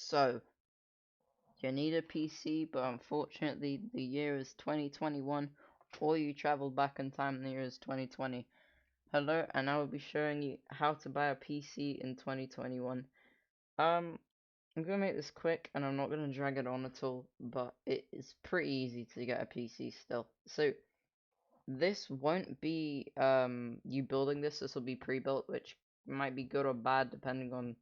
So, you need a PC, but unfortunately the year is 2021, or you traveled back in time and the year is 2020. Hello, and I will be showing you how to buy a PC in 2021. I'm gonna make this quick, and I'm not gonna drag it on at all, but it is pretty easy to get a PC still. So, this won't be, you building this will be pre-built, which might be good or bad depending on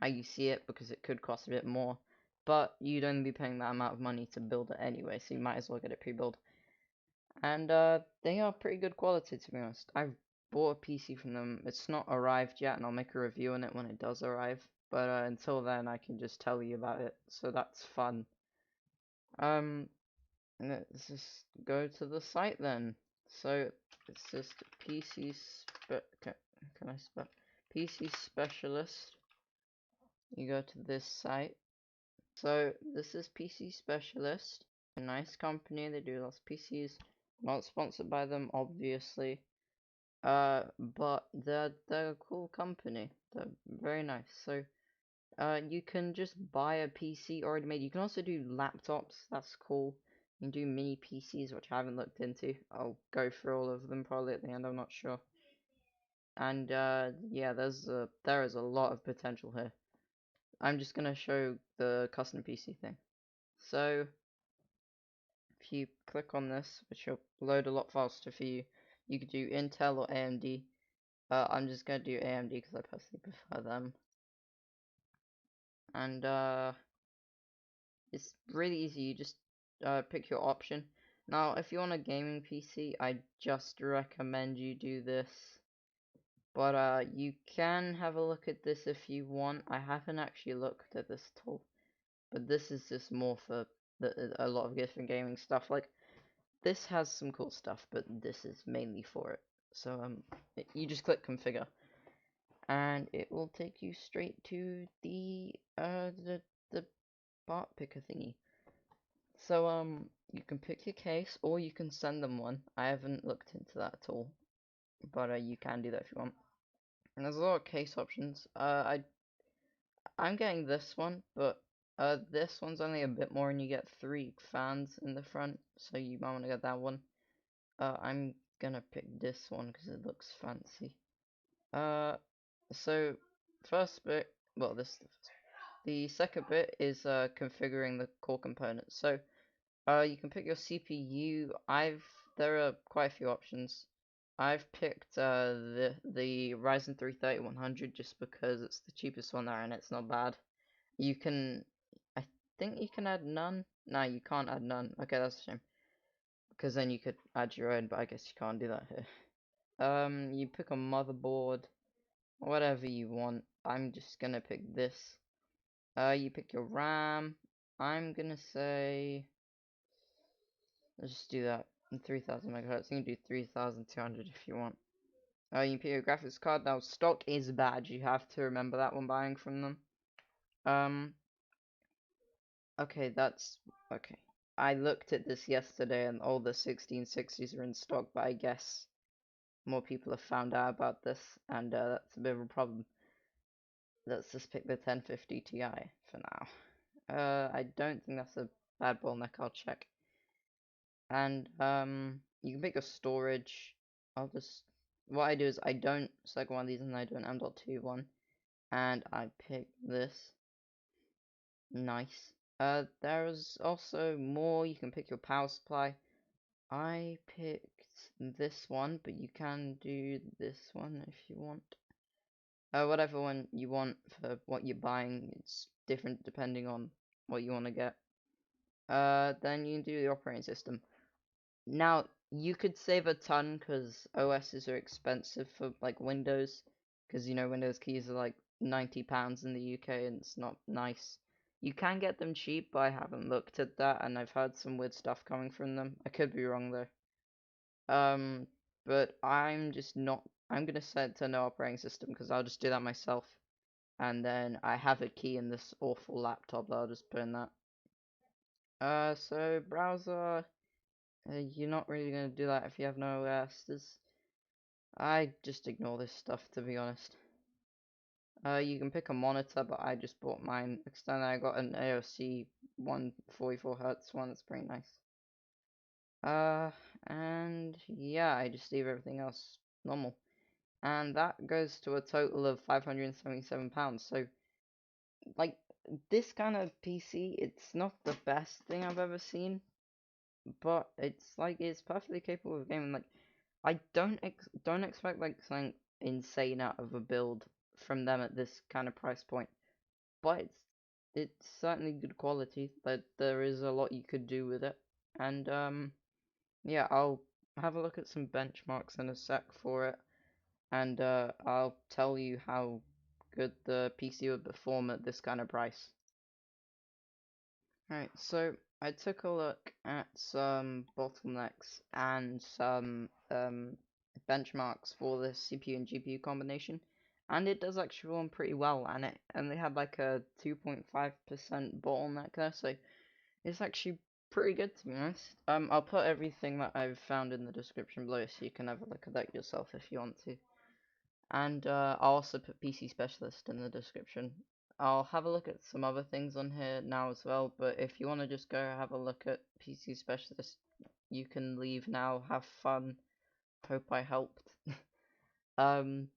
how you see it, because it could cost a bit more, but you'd only be paying that amount of money to build it anyway, so you might as well get it pre-built. And they are pretty good quality, to be honest. I've bought a PC from them. It's not arrived yet, and I'll make a review on it when it does arrive, but until then I can just tell you about it, so that's fun. Um, let's just go to the site then. So it's just can I spell PC Specialist. You go to this site. So this is PC Specialist, a nice company. They do lots of PCs. Not sponsored by them, obviously. But they're a cool company. They're very nice. So you can just buy a PC already made. You can also do laptops. That's cool. You can do mini PCs, which I haven't looked into. I'll go through all of them probably at the end. I'm not sure. And yeah, there is a lot of potential here. I'm just gonna show the custom PC thing. So if you click on this, which will load a lot faster for you, you could do Intel or AMD. I'm just gonna do AMD because I personally prefer them. And it's really easy. You just pick your option. Now, if you want a gaming PC, I just recommend you do this. But you can have a look at this if you want. I haven't actually looked at this at all. But this is just more for a lot of different gaming stuff. Like, this has some cool stuff, but this is mainly for it. So you just click configure, and it will take you straight to the part picker thingy. So you can pick your case, or you can send them one. I haven't looked into that at all, but you can do that if you want. And there's a lot of case options. I'm getting this one, but this one's only a bit more, and you get 3 fans in the front, so you might want to get that one. I'm gonna pick this one because it looks fancy. So first bit, well, the second bit is configuring the core components. So you can pick your CPU. There are quite a few options. I've picked the Ryzen 3 3100 just because it's the cheapest one there and it's not bad. You can, I think you can add none. No, you can't add none. Okay, that's a shame. Because then you could add your own, but I guess you can't do that here. You pick a motherboard, whatever you want. I'm just gonna pick this. You pick your RAM. I'm gonna say, let's just do that. 3000 megahertz. You can do 3200 if you want. You pick your graphics card. Now, stock is bad. You have to remember that when buying from them. Um, okay, okay. I looked at this yesterday and all the 1660s are in stock, but I guess more people have found out about this, and that's a bit of a problem. Let's just pick the 1050 Ti for now. I don't think that's a bad bottleneck. I'll check. And you can pick a storage. What I do is I don't select one of these and I do an M.2 one, and I pick this. Nice. There's also more. You can pick your power supply. I picked this one, but you can do this one if you want. Whatever one you want for what you're buying, it's different depending on what you want to get. Then you can do the operating system. Now, you could save a ton because OSs are expensive for like Windows, because you know Windows keys are like £90 in the UK and it's not nice. You can get them cheap, but I haven't looked at that and I've heard some weird stuff coming from them. I could be wrong though. Um, but I'm gonna set to no operating system because I'll just do that myself. And then I have a key in this awful laptop that I'll just put in that. So browser, you're not really gonna do that if you have no OS. I just ignore this stuff, to be honest. You can pick a monitor, but I just bought mine external. I got an AOC 144 Hertz one. That's pretty nice. Uh, and yeah, I just leave everything else normal. And that goes to a total of £577. So, like, this kind of PC, it's not the best thing I've ever seen, but it's perfectly capable of gaming. Like, I don't expect like something insane out of a build from them at this kind of price point, but it's certainly good quality. But there is a lot you could do with it, and yeah, I'll have a look at some benchmarks in a sec for it, and I'll tell you how good the PC would perform at this kind of price. Alright, so I took a look at some bottlenecks and some benchmarks for the CPU and GPU combination, and it does actually run pretty well, and it only had like a 2.5% bottleneck there, so it's actually pretty good to be honest. I'll put everything that I've found in the description below so you can have a look at that yourself if you want to. And I'll also put PC Specialist in the description. I'll have a look at some other things on here now as well, but if you want to just go have a look at PC Specialist, you can leave now. Have fun. Hope I helped. um,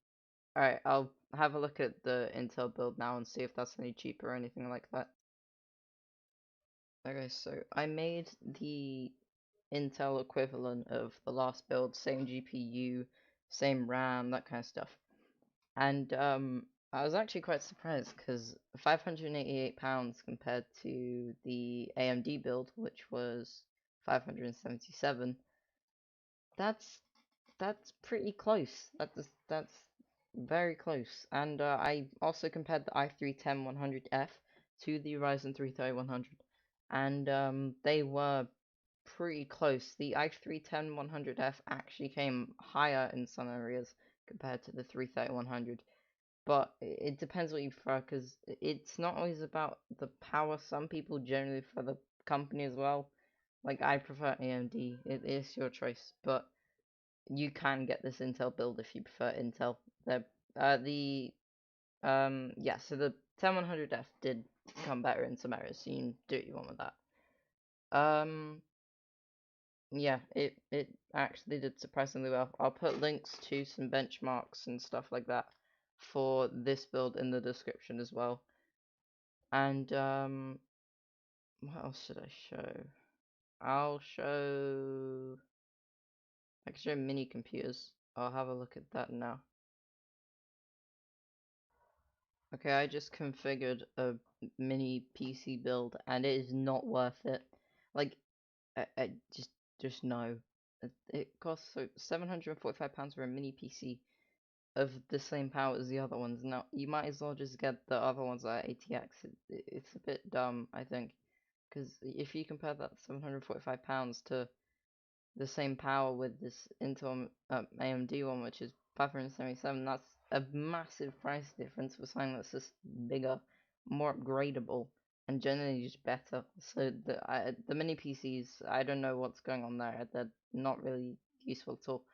Alright, I'll have a look at the Intel build now and see if that's any cheaper or anything like that. Okay, so I made the Intel equivalent of the last build, same GPU, same RAM, that kind of stuff. And I was actually quite surprised because £588 compared to the AMD build, which was 577. That's that's pretty close. That's very close. And I also compared the i3-10100F to the Ryzen 3 3100, and they were pretty close. The i3-10100F actually came higher in some areas compared to the 33100. But it depends what you prefer, because it's not always about the power. Some people generally prefer the company as well. Like, I prefer AMD. It is your choice, but you can get this Intel build if you prefer Intel. The yeah, so the 10100F did come better in some areas, so you can do what you want with that. Yeah, it actually did surprisingly well. I'll put links to some benchmarks and stuff like that for this build in the description as well. And what else should I show? I'll show I can show mini computers. I'll have a look at that now. Okay, I just configured a mini PC build and it is not worth it. Like I just no. It costs so £745 for a mini PC of the same power as the other ones. Now, you might as well just get the other ones at ATX. It's a bit dumb, I think, because if you compare that £745 to the same power with this Intel AMD one, which is 577, that's a massive price difference for something that's just bigger, more upgradable, and generally just better. So the mini PCs, I don't know what's going on there. They're not really useful at all.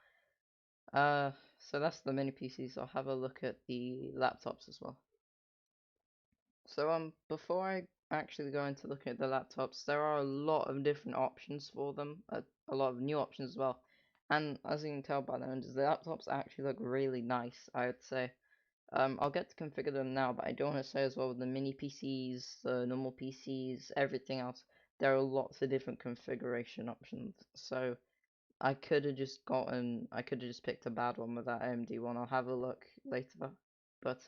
So that's the mini PCs. I'll have a look at the laptops as well. So before I actually go into looking at the laptops, there are a lot of different options for them, a lot of new options as well. And as you can tell by the numbers, the laptops actually look really nice, I would say. I'll get to configure them now, but I do want to say as well, with the mini PCs, the normal PCs, everything else, there are lots of different configuration options. So I could have just picked a bad one with that AMD one. I'll have a look later. But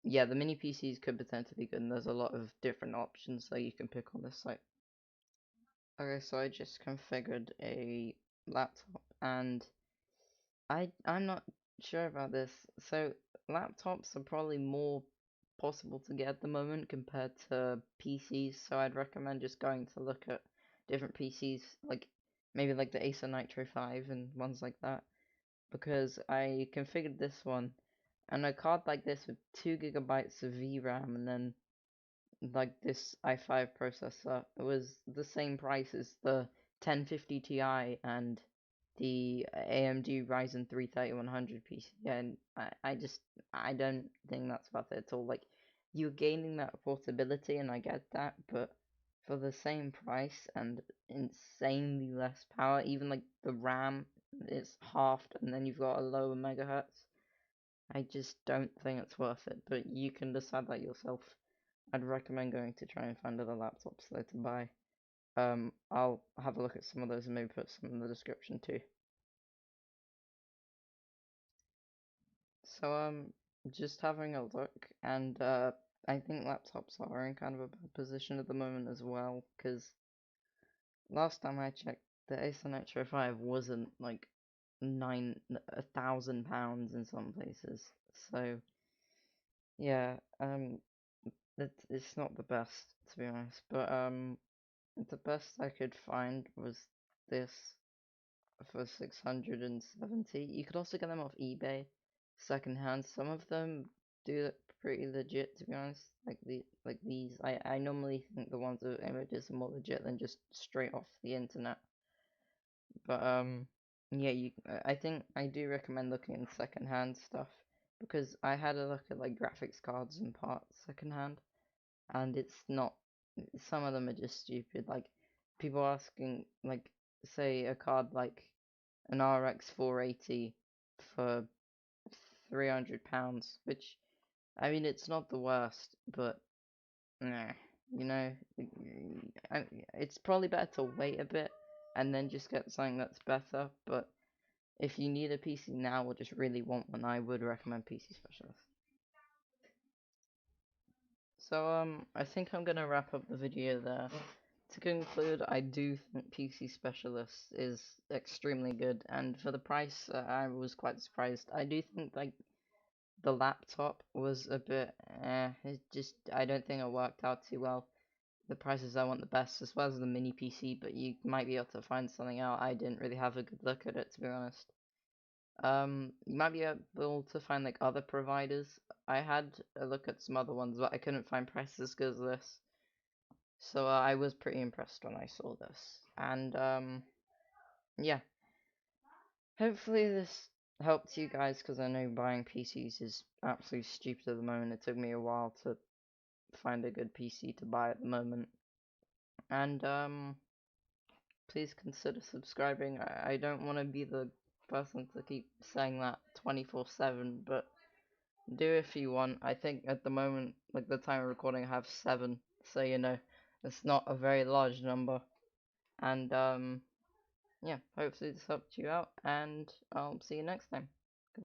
yeah, the mini PCs could potentially be good, and there's a lot of different options that you can pick on this site. Okay, so I just configured a laptop, and I'm not sure about this. So laptops are probably more possible to get at the moment compared to PCs, so I'd recommend just going to look at different PCs, like maybe like the Acer Nitro 5 and ones like that, because I configured this one, and a card like this with 2 gigabytes of VRAM and then like this i5 processor, it was the same price as the 1050 Ti and the AMD Ryzen 3 3100 PC, and I don't think that's worth it at all. Like, you're gaining that portability, and I get that, but for the same price and insanely less power, even like the RAM is halved, and then you've got a lower megahertz. I just don't think it's worth it, but you can decide that yourself. I'd recommend going to try and find other laptops though to buy. I'll have a look at some of those and maybe put some in the description too. So, just having a look, and I think laptops are in kind of a bad position at the moment as well, because last time I checked, the Acer Nitro 5 wasn't like £1,000 in some places. So, yeah, it's not the best to be honest, but the best I could find was this for 670. You could also get them off eBay secondhand. Some of them do look pretty legit to be honest. Like these. I normally think the ones with images are more legit than just straight off the internet. But yeah, I think I do recommend looking in secondhand stuff because I had a look at like graphics cards and parts secondhand, and it's not. Some of them are just stupid. Like people asking like say a card like an RX 480 for £300, which I mean it's not the worst, but nah, you know, it's probably better to wait a bit and then just get something that's better. But if you need a PC now or just really want one, I would recommend PC Specialist. So I think I'm gonna wrap up the video there. To conclude, I do think PC Specialist is extremely good, and for the price, I was quite surprised. I do think like the laptop was a bit, I don't think it worked out too well. The prices I want the best, as well as the mini PC, but you might be able to find something out. I didn't really have a good look at it, to be honest. You might be able to find like other providers. I had a look at some other ones, but I couldn't find prices as good as this. So I was pretty impressed when I saw this. And yeah, hopefully this helped you guys because I know buying PCs is absolutely stupid at the moment. It took me a while to find a good PC to buy at the moment. And please consider subscribing. I don't want to be the person to keep saying that 24/7, but do if you want. I think at the moment, like the time of recording, I have 7, so you know, it's not a very large number. And yeah, hopefully this helped you out, and I'll see you next time.